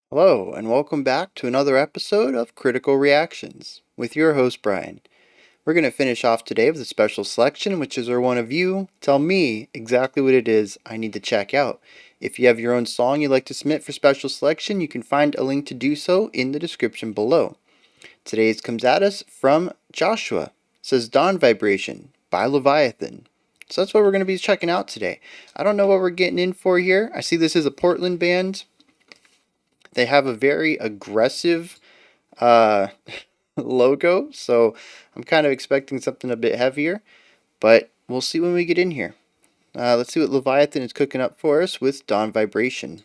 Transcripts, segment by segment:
Hello, and welcome back to another episode of Critical Reactions with your host, Bryan. We're going to finish off today with a special selection, which is where one of you tell me exactly what it is I need to check out. If you have your own song you'd like to submit for special selection, you can find a link to do so in the description below. Today's comes at us from Joshua. It says Dawn Vibration by Leviathan. So that's what we're going to be checking out today. I don't know what we're getting in for here. I see this is a Portland band. They have a very aggressive uh, logo, so I'm kind of expecting something a bit heavier, but we'll see when we get in here. Let's see what Leviathan is cooking up for us with Dawn Vibration.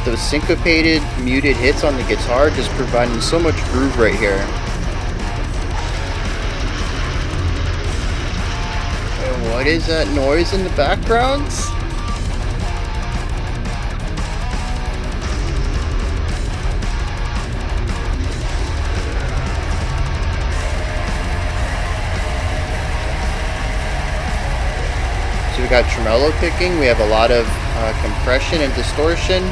Those syncopated, muted hits on the guitar just providing so much groove right here. And what is that noise in the background? So we got tremolo picking, we have a lot of compression and distortion.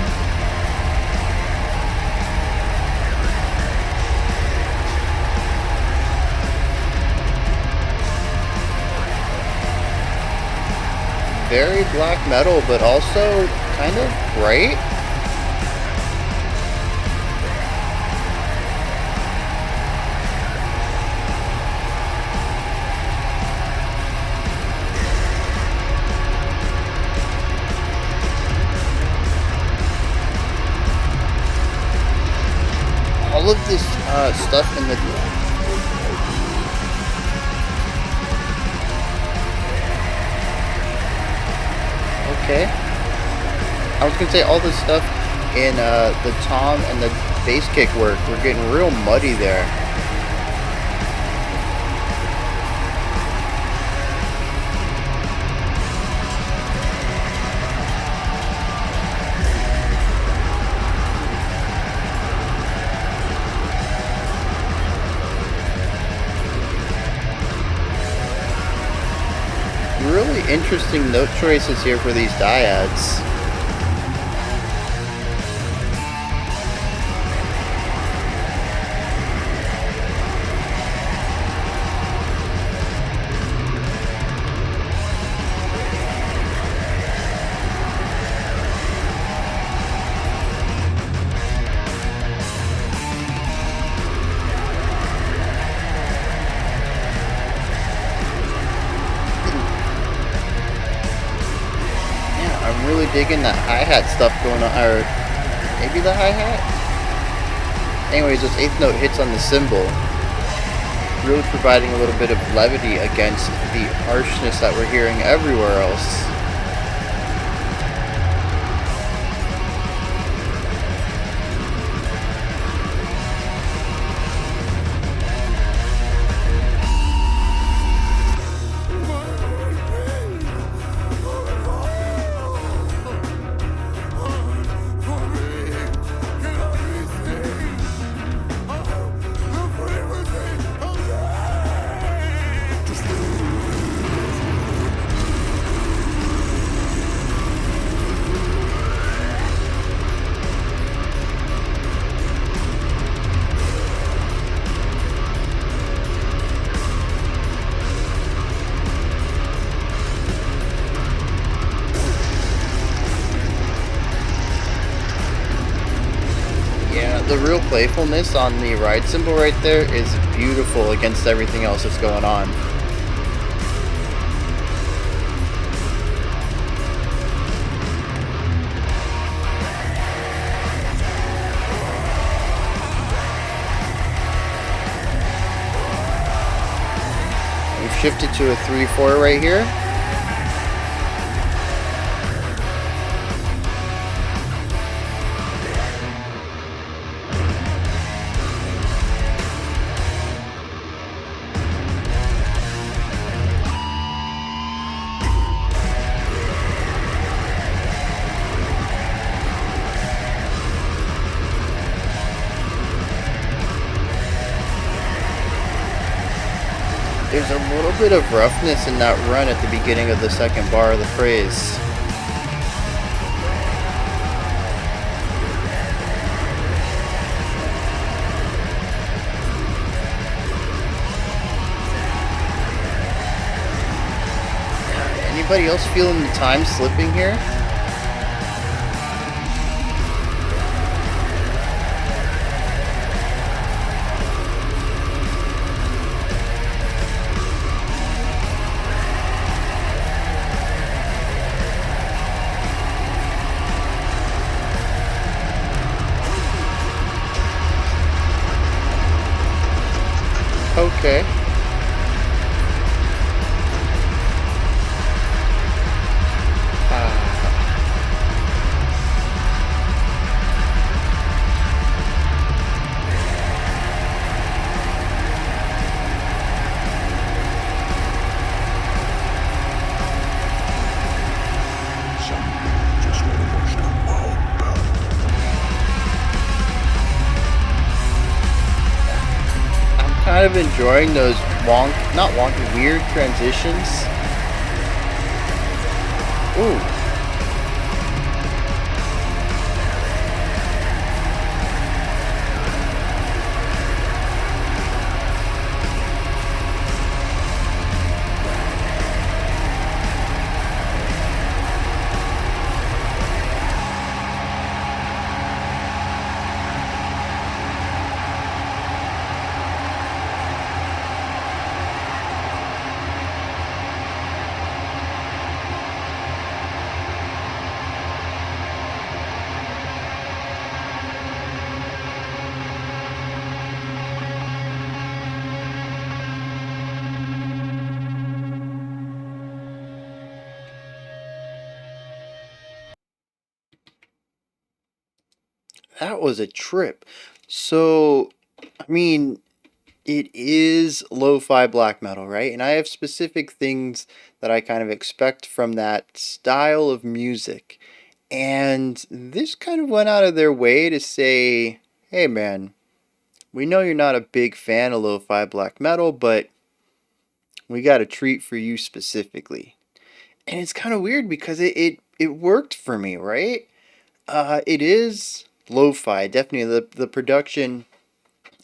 Very black metal, but also kind of bright. All of this stuff in the Okay. I was gonna say all this stuff in the tom and the bass kick work. We're getting real muddy there. Really interesting note choices here for these dyads. I'm really digging that hi-hat stuff going on, or maybe the hi-hat? Anyways, those eighth note hits on the cymbal, really providing a little bit of levity against the harshness that we're hearing everywhere else. The real playfulness on the ride cymbal right there is beautiful against everything else that's going on. We've shifted to a 3/4 right here. There's a little bit of roughness in that run at the beginning of the second bar of the phrase. Anybody else feeling the time slipping here? Okay. Kind of enjoying those not wonky, weird transitions. Ooh. That was a trip. So, I mean, it is lo-fi black metal, right? And I have specific things that I kind of expect from that style of music. And this kind of went out of their way to say, hey man, we know you're not a big fan of lo-fi black metal, but we got a treat for you specifically. And it's kind of weird because it worked for me, right? It is lo-fi, definitely. The production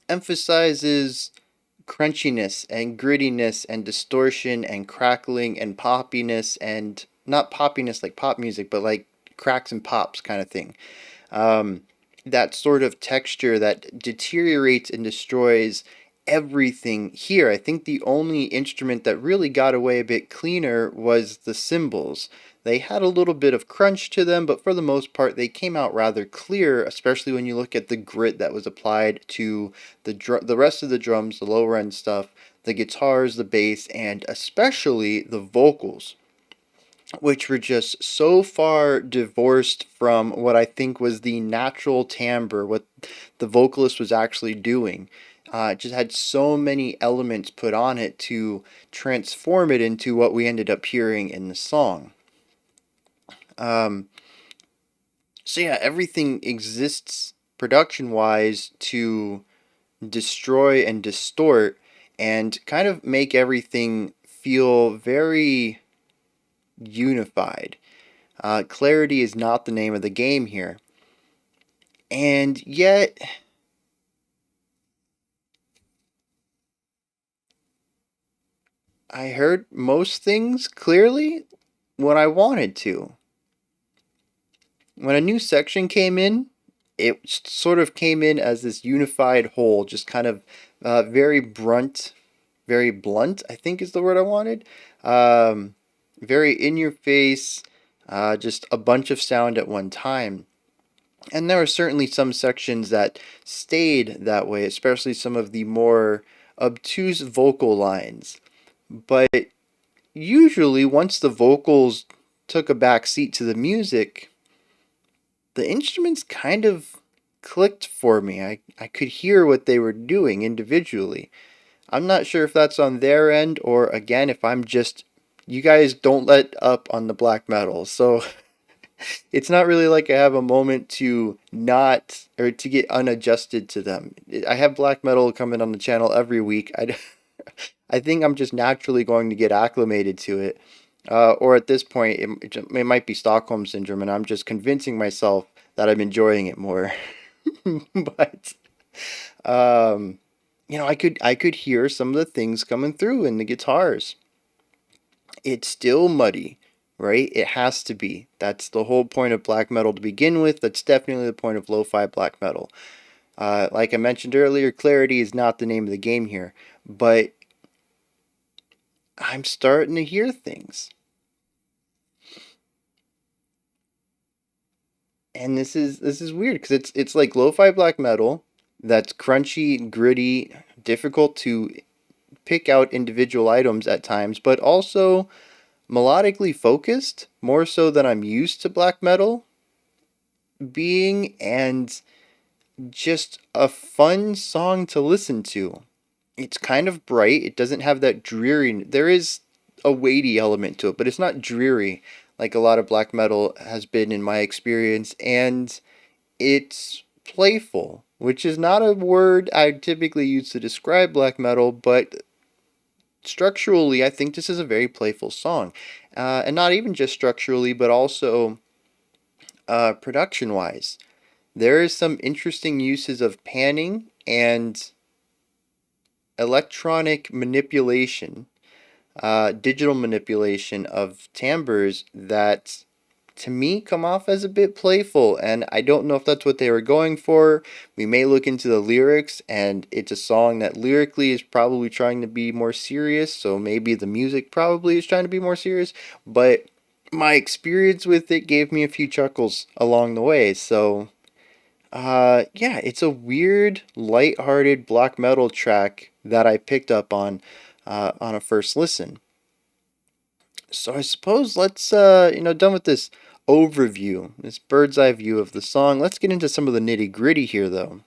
emphasizes crunchiness and grittiness and distortion and crackling and poppiness, and not poppiness like pop music, but like cracks and pops kind of thing. Um, that sort of texture that deteriorates and destroys everything here. I think the only instrument that really got away a bit cleaner was the cymbals. They had a little bit of crunch to them, but for the most part, they came out rather clear, especially when you look at the grit that was applied to the rest of the drums, the lower end stuff, the guitars, the bass, and especially the vocals, which were just so far divorced from what I think was the natural timbre, what the vocalist was actually doing. It just had so many elements put on it to transform it into what we ended up hearing in the song. Um, so yeah, everything exists production wise to destroy and distort and kind of make everything feel very unified. Clarity is not the name of the game here. And yet, I heard most things clearly when I wanted to. When a new section came in, it sort of came in as this unified whole, just kind of very very blunt, I think is the word I wanted. Um, Very in your face, just a bunch of sound at one time. And there are certainly some sections that stayed that way, especially some of the more obtuse vocal lines. But usually, once the vocals took a back seat to the music, the instruments kind of clicked for me. I could hear what they were doing individually. I'm not sure if that's on their end or, again, if I'm just. You guys don't let up on the black metal, so it's not really like I have a moment to not or to get unadjusted to them. I have black metal coming on the channel every week. I think I'm just naturally going to get acclimated to it. Or at this point, it might be Stockholm syndrome, and I'm just convincing myself that I'm enjoying it more. But um, I could hear some of the things coming through in the guitars. It's still muddy, right? It has to be. That's the whole point of black metal to begin with. That's definitely the point of lo-fi black metal. Like I mentioned earlier, clarity is not the name of the game here, but I'm starting to hear things. And this is weird because it's like lo-fi black metal that's crunchy, gritty, difficult to pick out individual items at times, but also melodically focused, more so than I'm used to black metal being, and just a fun song to listen to. It's kind of bright. It doesn't have that dreary. There is a weighty element to it, but it's not dreary like a lot of black metal has been in my experience. And it's playful, which is not a word I typically use to describe black metal, but structurally, I think this is a very playful song. And not even just structurally, but also production wise. There is some interesting uses of panning and electronic manipulation, digital manipulation of timbres that to me come off as a bit playful, and I don't know if that's what they were going for. We may look into the lyrics, and it's a song that lyrically is probably trying to be more serious, so maybe the music probably is trying to be more serious, but my experience with it gave me a few chuckles along the way, so yeah, it's a weird, light-hearted black metal track that I picked up on a first listen. So I suppose let's done with this overview, this bird's eye view of the song. Let's get into some of the nitty-gritty here though.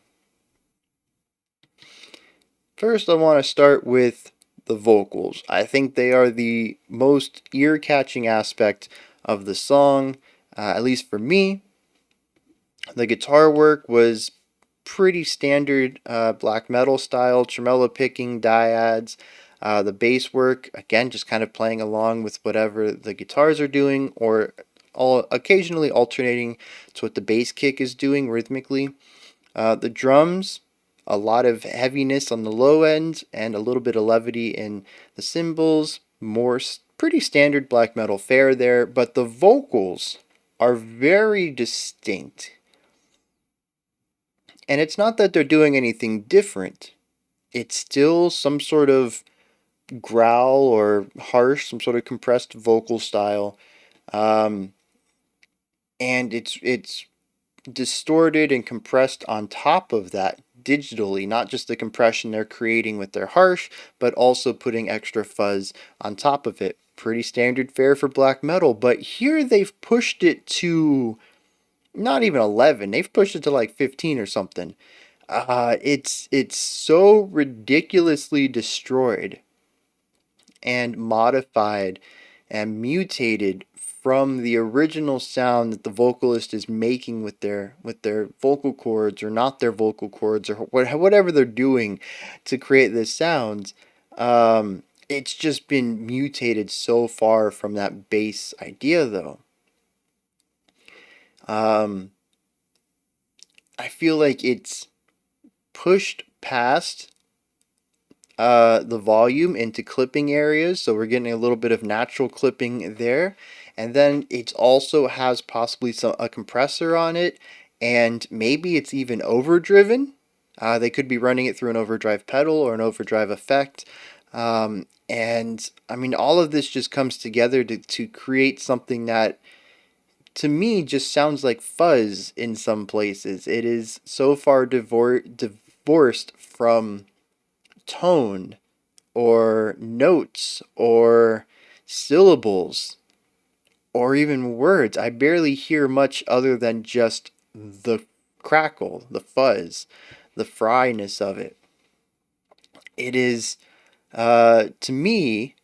First, I want to start with the vocals. I think they are the most ear-catching aspect of the song, at least for me. The guitar work was pretty standard black metal style, tremolo picking, dyads. The bass work, again, just kind of playing along with whatever the guitars are doing, or occasionally alternating to what the bass kick is doing rhythmically. The drums, a lot of heaviness on the low end, and a little bit of levity in the cymbals. More pretty standard black metal fare there, but the vocals are very distinct. And it's not that they're doing anything different. It's still some sort of growl or harsh, some sort of compressed vocal style. Um, and it's distorted and compressed on top of that digitally, not just the compression they're creating with their harsh, but also putting extra fuzz on top of it. Pretty standard fare for black metal, but here they've pushed it to not even 11. They've pushed it to like 15 or something. It's so ridiculously destroyed and modified and mutated from the original sound that the vocalist is making with their vocal cords, or not their vocal cords, or whatever they're doing to create this sound. It's just been mutated so far from that base idea, though. Um, I feel like it's pushed past the volume into clipping areas, so we're getting a little bit of natural clipping there. And then it also has possibly a compressor on it, and maybe it's even overdriven. They could be running it through an overdrive pedal or an overdrive effect. And I mean, all of this just comes together to create something that to me just sounds like fuzz in some places. It is so far divorced from tone or notes or syllables or even words. I barely hear much other than just the crackle, the fuzz, the fryness of it. It is, to me,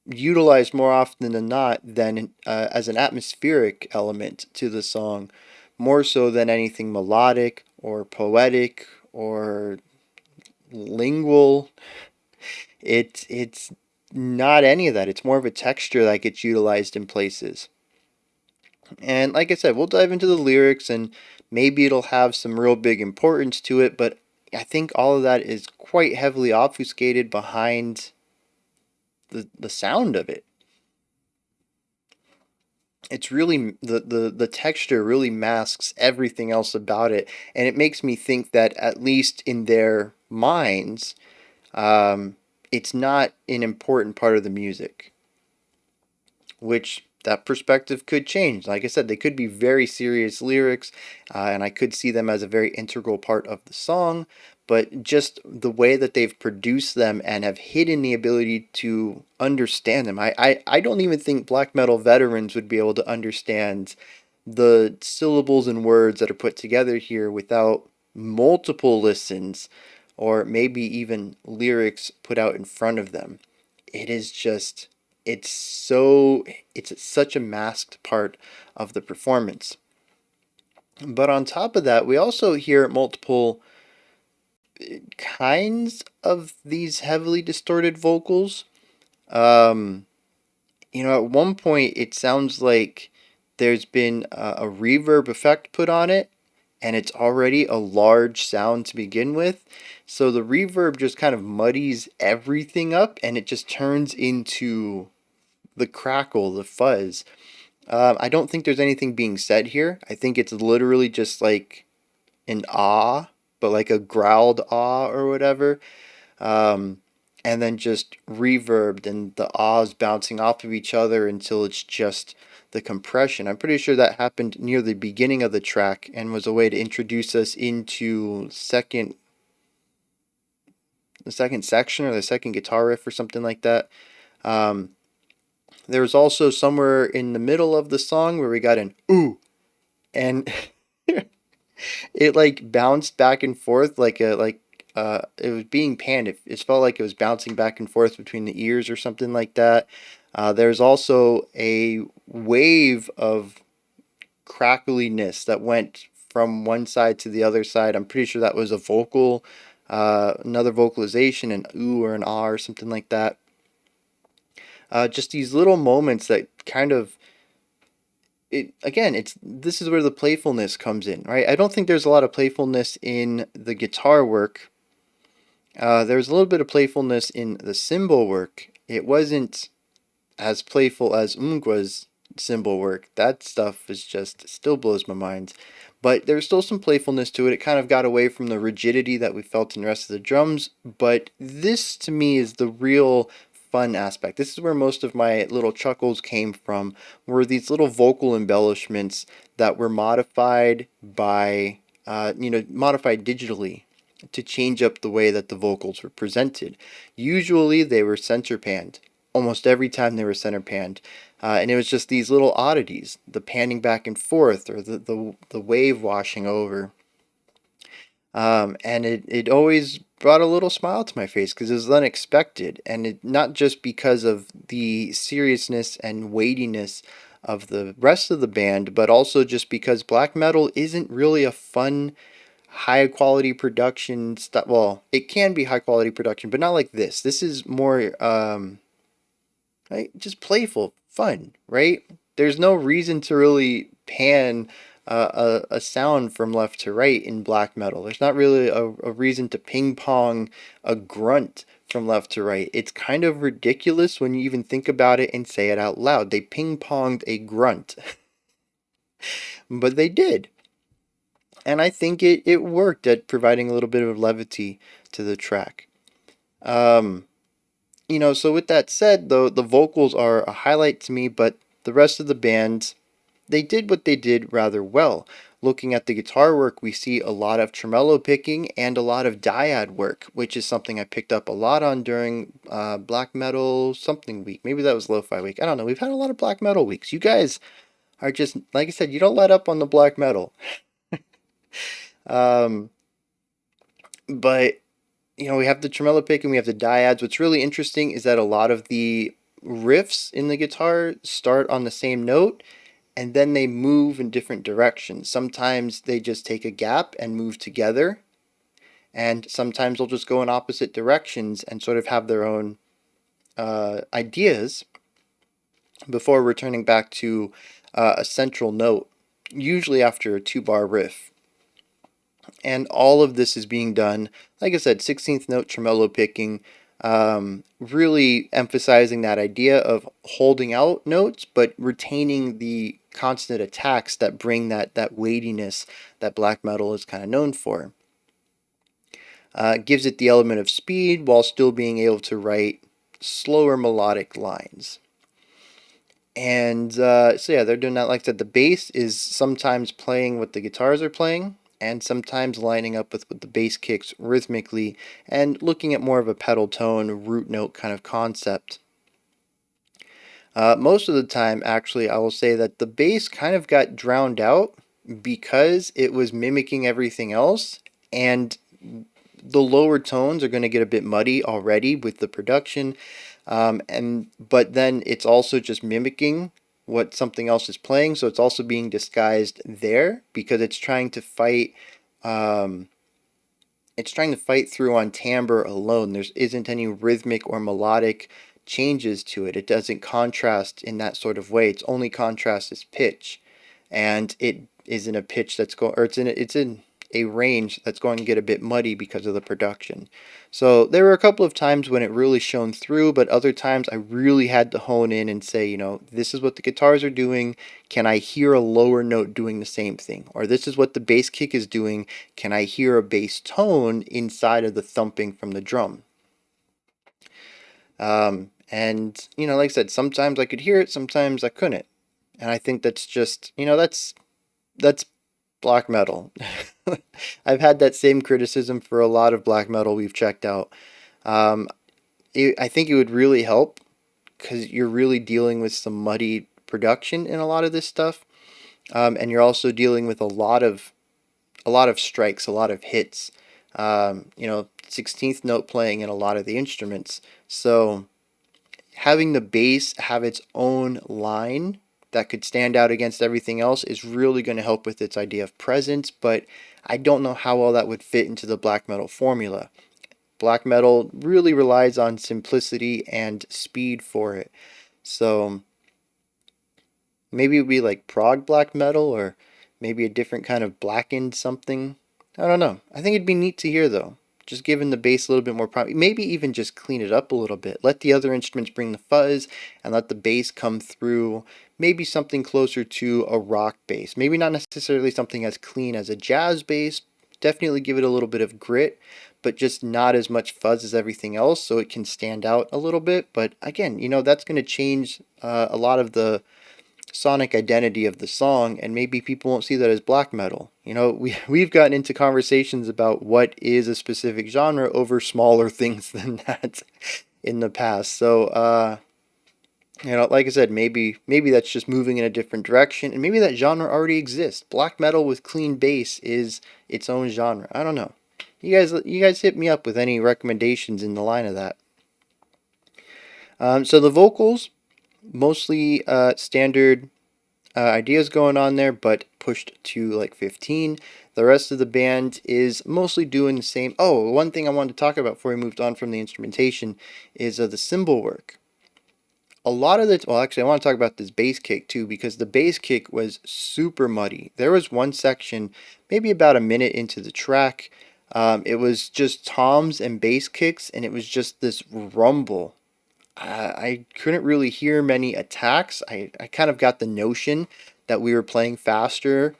utilized more often than not than as an atmospheric element to the song, more so than anything melodic or poetic or lingual. It's not any of that. It's more of a texture that gets utilized in places. And like I said, we'll dive into the lyrics and maybe it'll have some real big importance to it, but I think all of that is quite heavily obfuscated behind the sound of it. It's really the texture really masks everything else about it, and it makes me think that at least in their minds, it's not an important part of the music, which that perspective could change. Like I said, they could be very serious lyrics, and I could see them as a very integral part of the song, but just the way that they've produced them and have hidden the ability to understand them. I don't even think black metal veterans would be able to understand the syllables and words that are put together here without multiple listens or maybe even lyrics put out in front of them. It is just it's so it's such a masked part of the performance. But on top of that, we also hear multiple kinds of these heavily distorted vocals. Um, at one point it sounds like there's been a reverb effect put on it, and it's already a large sound to begin with. So the reverb just kind of muddies everything up, and it just turns into the crackle, the fuzz. I don't think there's anything being said here. I think it's literally just like an ah, but like a growled ah or whatever. Um, and then just reverbed and the ahs bouncing off of each other until it's just the compression. I'm pretty sure that happened near the beginning of the track and was a way to introduce us into the second section or the second guitar riff or something like that. Um, there was also somewhere in the middle of the song where we got an ooh, and it like bounced back and forth it was being panned. It felt like it was bouncing back and forth between the ears or something like that. There's also a wave of crackliness that went from one side to the other side. I'm pretty sure that was a vocal, another vocalization, an ooh or an ah or something like that. Just these little moments that kind of it again. It's this is where the playfulness comes in, right? I don't think there's a lot of playfulness in the guitar work. There's a little bit of playfulness in the cymbal work. It wasn't as playful as Umgwa's cymbal work. That stuff is just still blows my mind. But there's still some playfulness to it. It kind of got away from the rigidity that we felt in the rest of the drums. But this to me is the real fun aspect. This is where most of my little chuckles came from, were these little vocal embellishments that were modified modified digitally to change up the way that the vocals were presented. Usually they were center panned. Almost every time they were center panned. And it was just these little oddities, the panning back and forth or the wave washing over. And it always brought a little smile to my face because it was unexpected. And it not just because of the seriousness and weightiness of the rest of the band, but also just because black metal isn't really a fun high quality production stuff. Well, it can be high quality production, but not like this. This is more right, just playful, fun, right? There's no reason to really pan a sound from left to right in black metal. There's not really a reason to ping pong a grunt from left to right. It's kind of ridiculous when you even think about it and say it out loud. They ping ponged a grunt, but they did. And I think it worked at providing a little bit of levity to the track. Um, so with that said, though, the vocals are a highlight to me, but the rest of the band, they did what they did rather well. Looking at the guitar work, we see a lot of tremolo picking and a lot of dyad work, which is something I picked up a lot on during Black Metal something week. Maybe that was Lo-Fi week. I don't know. We've had a lot of Black Metal weeks. You guys are just, like I said, you don't let up on the Black Metal. Um, but we have the tremolo pick and we have the dyads. What's really interesting is that a lot of the riffs in the guitar start on the same note and then they move in different directions. Sometimes they just take a gap and move together, and sometimes they'll just go in opposite directions and sort of have their own ideas before returning back to a central note, usually after a 2-bar riff. And all of this is being done, like I said, 16th note tremolo picking, really emphasizing that idea of holding out notes, but retaining the constant attacks that bring that weightiness that black metal is kind of known for. Gives it the element of speed while still being able to write slower melodic lines. And so yeah, they're doing that. Like I said, the bass is sometimes playing what the guitars are playing, and sometimes lining up with the bass kicks rhythmically, and looking at more of a pedal tone, root note kind of concept. Most of the time, actually, I will say that the bass kind of got drowned out because it was mimicking everything else, and the lower tones are going to get a bit muddy already with the production, but then it's also just mimicking what something else is playing, so it's also being disguised there because it's trying to fight. Um, it's trying to fight through on timbre alone. There isn't any rhythmic or melodic changes to it. It doesn't contrast in that sort of way. Its only contrast is pitch, and it is in a pitch that's going, or it's in a range that's going to get a bit muddy because of the production. So there were a couple of times when it really shone through, but other times I really had to hone in and say, this is what the guitars are doing. Can I hear a lower note doing the same thing? Or this is what the bass kick is doing. Can I hear a bass tone inside of the thumping from the drum? And like I said, sometimes I could hear it, sometimes I couldn't. And I think that's just, that's black metal. I've had that same criticism for a lot of black metal we've checked out. Um, I think it would really help because you're really dealing with some muddy production in a lot of this stuff, and you're also dealing with a lot of strikes, a lot of hits. 16th note playing in a lot of the instruments. So having the bass have its own line that could stand out against everything else is really going to help with its idea of presence, but I don't know how well that would fit into the black metal formula. Black metal really relies on simplicity and speed for it. So maybe it would be like prog black metal, or maybe a different kind of blackened something. I don't know. I think it'd be neat to hear though. Just giving the bass a little bit more maybe even just clean it up a little bit. Let the other instruments bring the fuzz and let the bass come through. Maybe something closer to a rock bass. Maybe not necessarily something as clean as a jazz bass. Definitely give it a little bit of grit, but just not as much fuzz as everything else so it can stand out a little bit. But again, that's going to change a lot of the sonic identity of the song, and maybe people won't see that as black metal. We've gotten into conversations about what is a specific genre over smaller things than that in the past. So like I said, maybe that's just moving in a different direction, and maybe that genre already exists. Black metal with clean bass is its own genre. I don't know. You guys hit me up with any recommendations in the line of that. So the vocals, mostly standard ideas going on there, but pushed to like 15. The rest of the band is mostly doing the same. Oh, one thing I wanted to talk about before we moved on from the instrumentation is the cymbal work. A lot of well, actually, I want to talk about this bass kick too, because the bass kick was super muddy. There was one section, maybe about a minute into the track, it was just toms and bass kicks, and it was just this rumble. I couldn't really hear many attacks. I kind of got the notion that we were playing faster,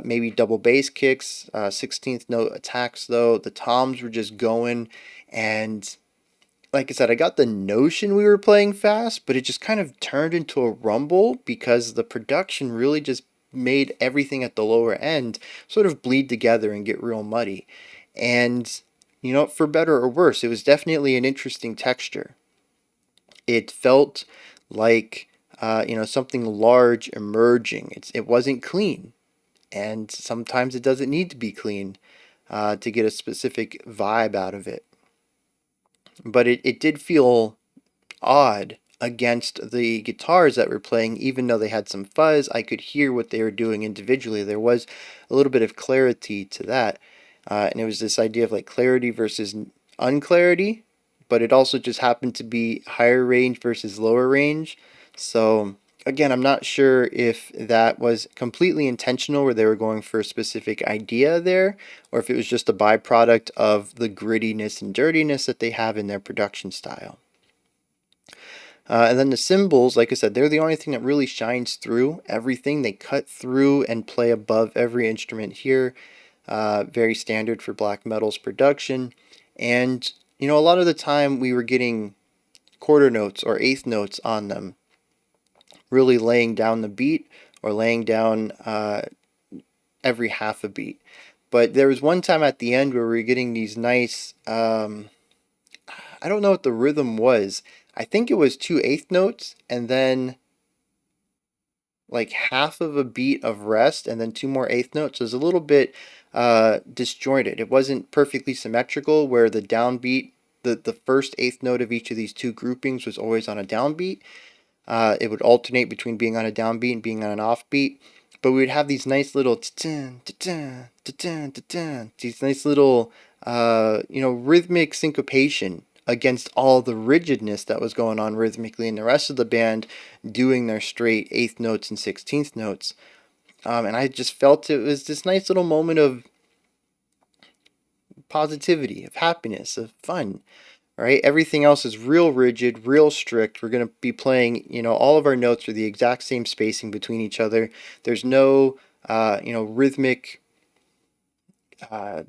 maybe double bass kicks, 16th note attacks though. The toms were just going, and like I said, I got the notion we were playing fast, but it just kind of turned into a rumble because the production really just made everything at the lower end sort of bleed together and get real muddy. And, for better or worse, it was definitely an interesting texture. It felt like something large emerging. It wasn't clean, and sometimes it doesn't need to be clean to get a specific vibe out of it. But it did feel odd against the guitars that were playing, even though they had some fuzz. I could hear what they were doing individually. There was a little bit of clarity to that, and it was this idea of like clarity versus unclarity. but it also just happened to be higher range versus lower range. So again, I'm not sure if that was completely intentional where they were going for a specific idea there, or if it was just a byproduct of the grittiness and dirtiness that they have in their production style. And then the cymbals, like I said, they're the only thing that really shines through everything. They cut through and play above every instrument here. Very standard for black metal's production. And, a lot of the time we were getting quarter notes or eighth notes on them, really laying down the beat or laying down every half a beat. But there was one time at the end where we were getting these nice, I don't know what the rhythm was. I think it was two eighth notes and then like half of a beat of rest and then two more eighth notes. So it was a little bit disjointed. It wasn't perfectly symmetrical where the downbeat, the first eighth note of each of these two groupings was always on a downbeat. It would alternate between being on a downbeat and being on an offbeat. But we would have these nice little these nice little rhythmic syncopation against all the rigidness that was going on rhythmically in the rest of the band doing their straight eighth notes and 16th notes. And I just felt it was this nice little moment of positivity, of happiness, of fun, right? Everything else is real rigid, real strict. We're going to be playing, all of our notes are the exact same spacing between each other. There's no, rhythmic uh,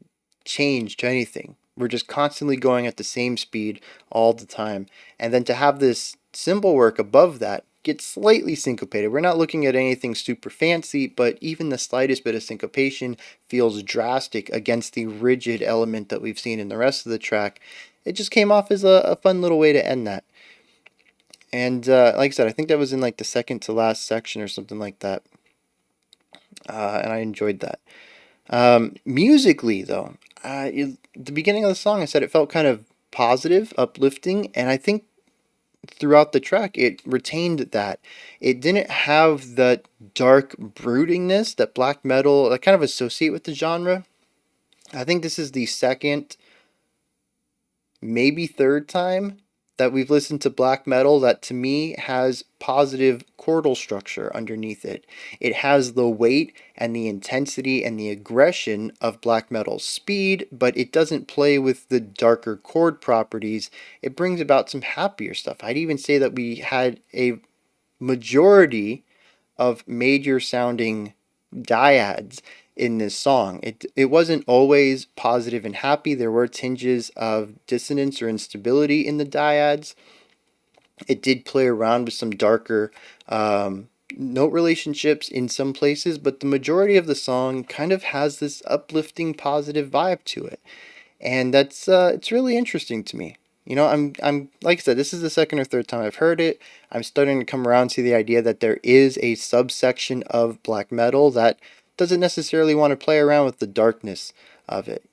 change to anything. We're just constantly going at the same speed all the time. And then to have this cymbal work above that get slightly syncopated. We're not looking at anything super fancy, but even the slightest bit of syncopation feels drastic against the rigid element that we've seen in the rest of the track. It just came off as a fun little way to end that. And like I said, I think that was in like the second to last section or something like that. And I enjoyed that. Musically, though, the beginning of the song, I said it felt kind of positive, uplifting, and I think throughout the track it retained that. It didn't have that dark broodingness that black metal I kind of associate with the genre. I think this is the second, maybe third time that we've listened to black metal that to me has positive chordal structure underneath it. It has the weight and the intensity and the aggression of black metal's speed, but it doesn't play with the darker chord properties. It brings about some happier stuff. I'd even say that we had a majority of major sounding dyads in this song. It wasn't always positive and happy. There were tinges of dissonance or instability in the dyads. It did play around with some darker note relationships in some places, but the majority of the song kind of has this uplifting, positive vibe to it, and that's it's really interesting to me. I'm like I said, this is the second or third time I've heard it. I'm starting to come around to the idea that there is a subsection of black metal that doesn't necessarily want to play around with the darkness of it.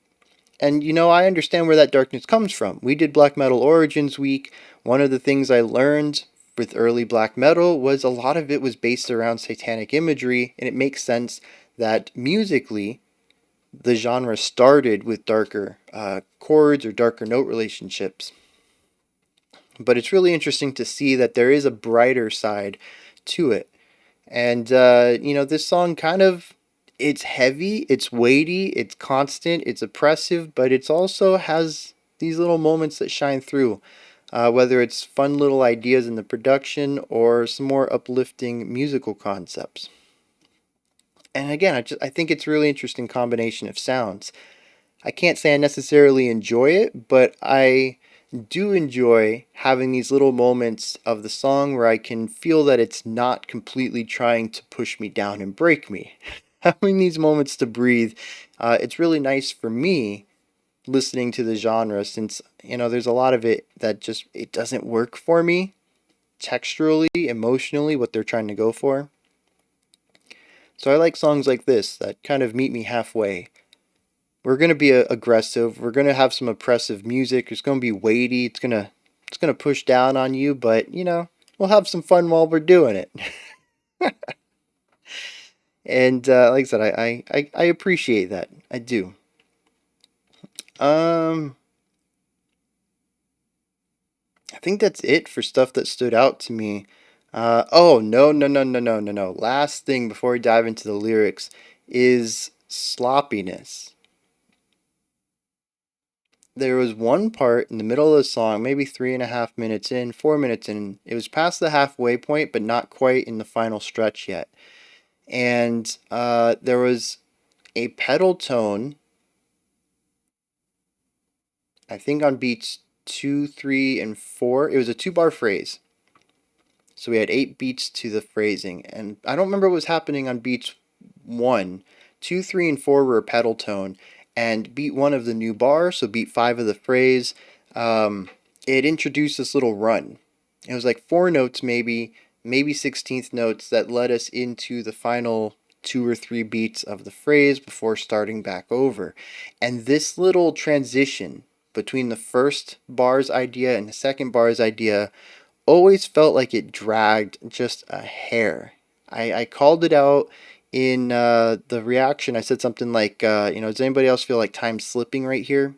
And I understand where that darkness comes from. We did Black Metal Origins Week. One of the things I learned with early black metal was a lot of it was based around satanic imagery, and it makes sense that musically the genre started with darker chords or darker note relationships. But it's really interesting to see that there is a brighter side to it. And, this song kind of, it's heavy, it's weighty, it's constant, it's oppressive, but it's also has these little moments that shine through. Whether it's fun little ideas in the production or some more uplifting musical concepts. And again, I think it's a really interesting combination of sounds. I can't say I necessarily enjoy it, but I do enjoy having these little moments of the song where I can feel that it's not completely trying to push me down and break me. Having these moments to breathe, it's really nice for me listening to the genre since, there's a lot of it that just, it doesn't work for me texturally, emotionally, what they're trying to go for. So I like songs like this that kind of meet me halfway. We're going to be aggressive. We're going to have some oppressive music. It's going to be weighty. It's going to push down on you, but we'll have some fun while we're doing it. And like I said, I appreciate that. I do. Um I think that's it for stuff that stood out to me. Oh, no, no, no, no, no, no, no. Last thing before we dive into the lyrics is sloppiness. There was one part in the middle of the song, maybe 3.5 minutes in, 4 minutes in. It was past the halfway point, but not quite in the final stretch yet. And there was a pedal tone, I think on beats 2, 3, and 4. It was a 2-bar phrase. So we had 8 beats to the phrasing. And I don't remember what was happening on beats 1. 2, 3, and 4 were a pedal tone. And beat 1 of the new bar, so beat 5 of the phrase, it introduced this little run. It was like 4 notes, maybe 16th notes that led us into the final 2 or 3 beats of the phrase before starting back over. And this little transition between the first bar's idea and the second bar's idea always felt like it dragged just a hair. I called it out in the reaction. I said something like, does anybody else feel like time's slipping right here?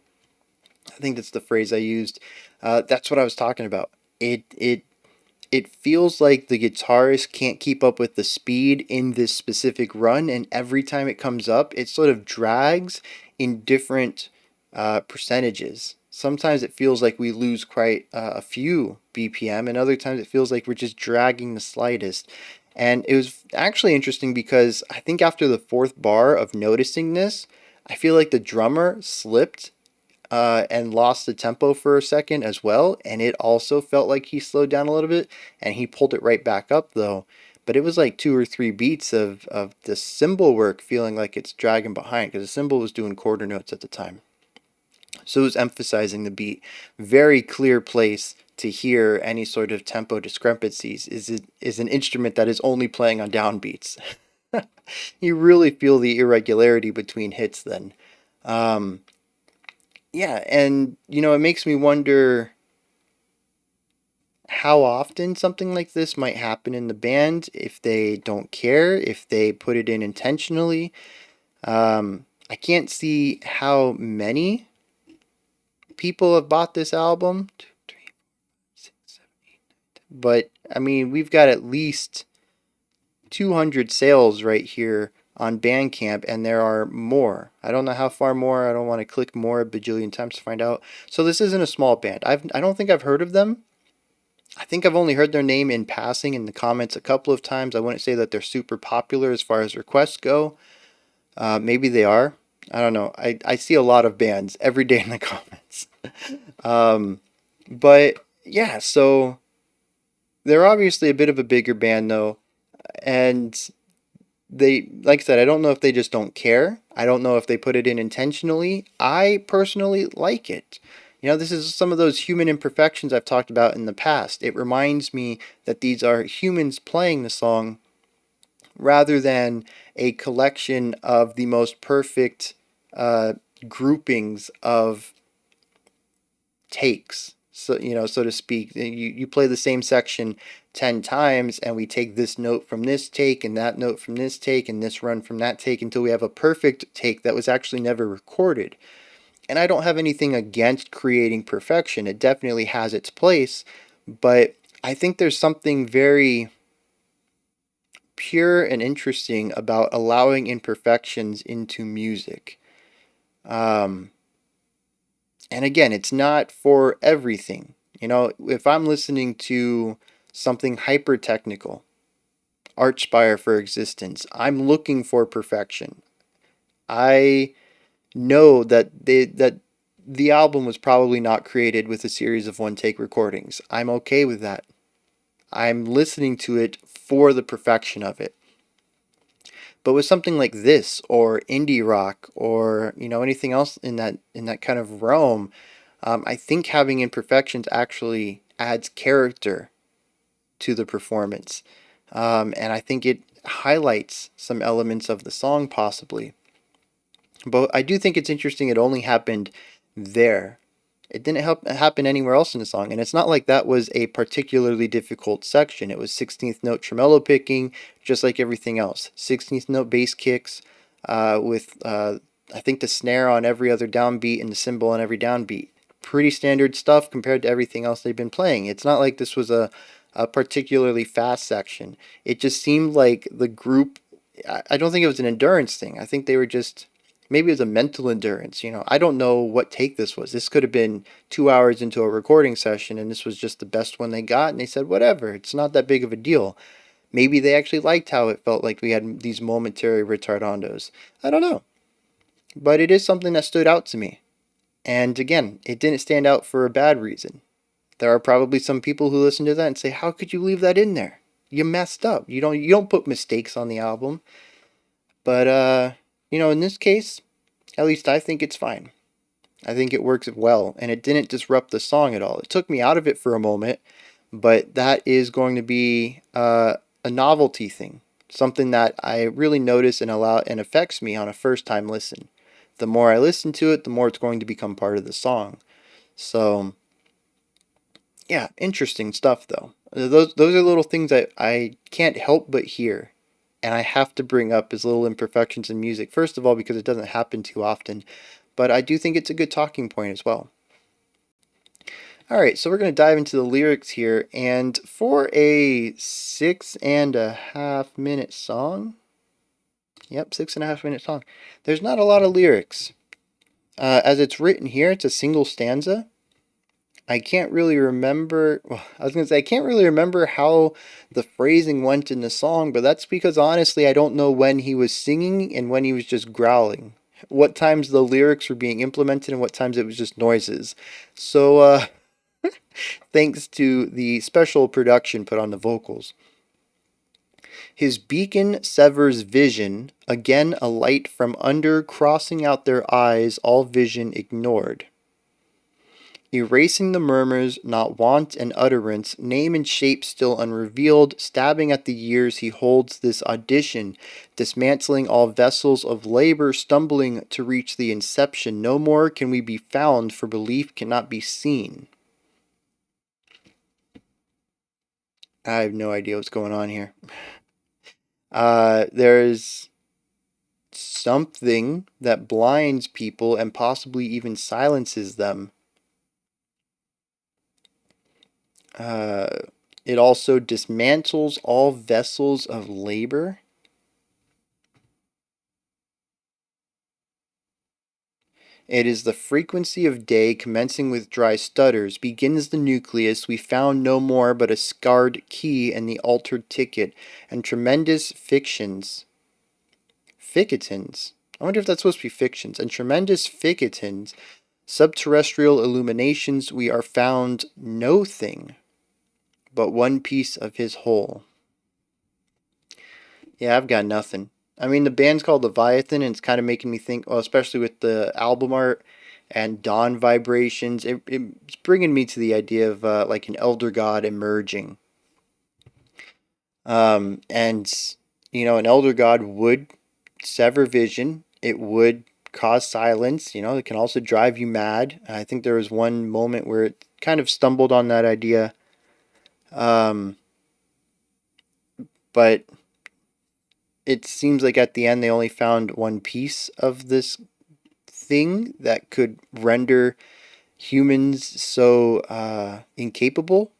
I think that's the phrase I used. That's what I was talking about. It feels like the guitarist can't keep up with the speed in this specific run, and every time it comes up, it sort of drags in different percentages. Sometimes it feels like we lose quite a few BPM, and other times it feels like we're just dragging the slightest. And it was actually interesting because I think after the fourth bar of noticing this, I feel like the drummer slipped and lost the tempo for a second as well. And it also felt like he slowed down a little bit, and he pulled it right back up though. But it was like 2 or 3 beats of the cymbal work feeling like it's dragging behind because the cymbal was doing quarter notes at the time. So it was emphasizing the beat. Very clear place to hear any sort of tempo discrepancies is an instrument that is only playing on downbeats. You really feel the irregularity between hits then. Um, yeah, and it makes me wonder how often something like this might happen in the band if they don't care, if they put it in intentionally. I can't see how many people have bought this album. 2, 3, 6, 7, 8. But I mean, we've got at least 200 sales right here on Bandcamp, and there are more. I don't know how far more. I don't want to click more a bajillion times to find out. So this isn't a small band. I don't think I've heard of them. I think I've only heard their name in passing in the comments a couple of times. I wouldn't say that they're super popular as far as requests go. Maybe they are. I don't know. I see a lot of bands every day in the comments. But yeah, so they're obviously a bit of a bigger band though. And they, like I said, I don't know if they just don't care. I don't know if they put it in intentionally. I personally like it. This is some of those human imperfections I've talked about in the past. It reminds me that these are humans playing the song rather than a collection of the most perfect groupings of takes. So to speak, you play the same section 10 times, and we take this note from this take, and that note from this take, and this run from that take until we have a perfect take that was actually never recorded. And I don't have anything against creating perfection. It definitely has its place, but I think there's something very pure and interesting about allowing imperfections into music. Um, and again, it's not for everything. If I'm listening to something hyper technical, Archspire for existence, I'm looking for perfection. I know that the album was probably not created with a series of one take recordings. I'm okay with that. I'm listening to it for the perfection of it. But with something like this or indie rock or anything else in that kind of realm, I think having imperfections actually adds character to the performance, and I think it highlights some elements of the song possibly. But I do think it's interesting it only happened there. It didn't happen anywhere else in the song, and it's not like that was a particularly difficult section. It was 16th note tremolo picking, just like everything else. 16th note bass kicks, with I think the snare on every other downbeat and the cymbal on every downbeat. pretty standard stuff compared to everything else they've been playing. It's not like this was a particularly fast section. It just seemed like the group, I don't think it was an endurance thing. I think they were just, maybe it was a mental endurance. I don't know what take this was. This could have been 2 hours into a recording session, and this was just the best one they got, and they said, whatever, it's not that big of a deal. Maybe they actually liked how it felt like we had these momentary retardandos. I don't know. But it is something that stood out to me. And again, it didn't stand out for a bad reason. There are probably some people who listen to that and say, "How could you leave that in there? You messed up. You don't put mistakes on the album." But in this case, at least I think it's fine. I think it works well, and it didn't disrupt the song at all. It took me out of it for a moment, but that is going to be a novelty thing, something that I really notice and allow and affects me on a first time listen. The more I listen to it, the more it's going to become part of the song. So yeah, interesting stuff though. Those are little things that I can't help but hear, and I have to bring up as little imperfections in music. First of all, because it doesn't happen too often, but I do think it's a good talking point as well. All right, so we're going to dive into the lyrics here, and for a 6.5 minute song, yep, 6.5 minute song, there's not a lot of lyrics. As it's written here, it's a single stanza. I can't really remember. Well, I was going to say, I can't really remember how the phrasing went in the song, but that's because honestly, I don't know when he was singing and when he was just growling. What times the lyrics were being implemented and what times it was just noises. So, thanks to the special production put on the vocals. His beacon severs vision, again a light from under, crossing out their eyes, all vision ignored. Erasing the murmurs, not want and utterance, name and shape still unrevealed, stabbing at the years he holds this audition, dismantling all vessels of labor, stumbling to reach the inception. No more can we be found, for belief cannot be seen. I have no idea what's going on here. There's something that blinds people and possibly even silences them. It also dismantles all vessels of labor. It is the frequency of day commencing with dry stutters, begins the nucleus, we found no more but a scarred key and the altered ticket, and tremendous fictions. Ficitins. I wonder if that's supposed to be fictions. And tremendous ficitins, subterrestrial illuminations, we are found no thing but one piece of his whole. Yeah, I've got nothing. I mean, the band's called Leviathan, and it's kind of making me think, well, especially with the album art and dawn vibrations, it's bringing me to the idea of like an elder god emerging. And, an elder god would sever vision, it would cause silence, it can also drive you mad. I think there was one moment where it kind of stumbled on that idea. But it seems like at the end they only found one piece of this thing that could render humans so incapable.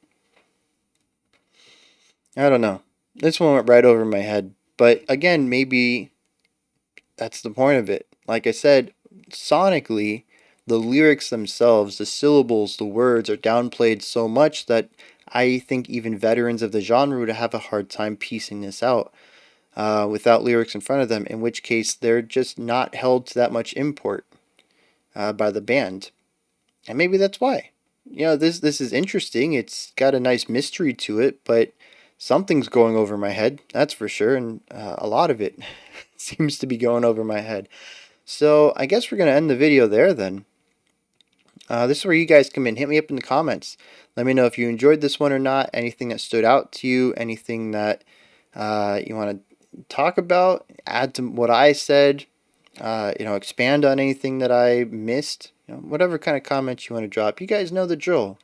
I don't know. This one went right over my head. But again, maybe that's the point of it. Like I said, sonically, the lyrics themselves, the syllables, the words are downplayed so much that I think even veterans of the genre would have a hard time piecing this out without lyrics in front of them, in which case they're just not held to that much import by the band. And maybe that's why. This is interesting. It's got a nice mystery to it, but something's going over my head, that's for sure, and a lot of it seems to be going over my head. So I guess we're going to end the video there then. This is where you guys come in. Hit me up in the comments. Let me know if you enjoyed this one or not, anything that stood out to you, anything that you want to talk about, add to what I said, expand on anything that I missed, whatever kind of comments you want to drop. You guys know the drill.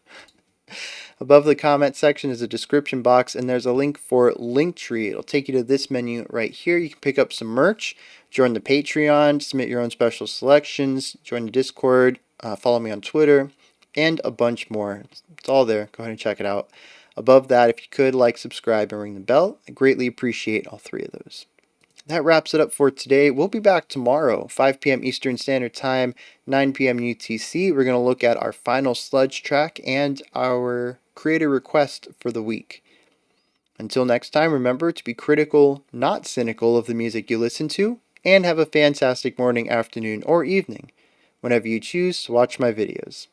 Above the comment section is a description box, and there's a link for Linktree. It'll take you to this menu right here. You can pick up some merch, join the Patreon, submit your own special selections, join the Discord, follow me on Twitter, and a bunch more. It's all there. Go ahead and check it out. Above that, if you could, like, subscribe, and ring the bell, I greatly appreciate all three of those. That wraps it up for today. We'll be back tomorrow, 5 p.m. Eastern Standard Time, 9 p.m. UTC. We're going to look at our final sludge track and our creator request for the week. Until next time, remember to be critical, not cynical of the music you listen to, and have a fantastic morning, afternoon, or evening whenever you choose to watch my videos.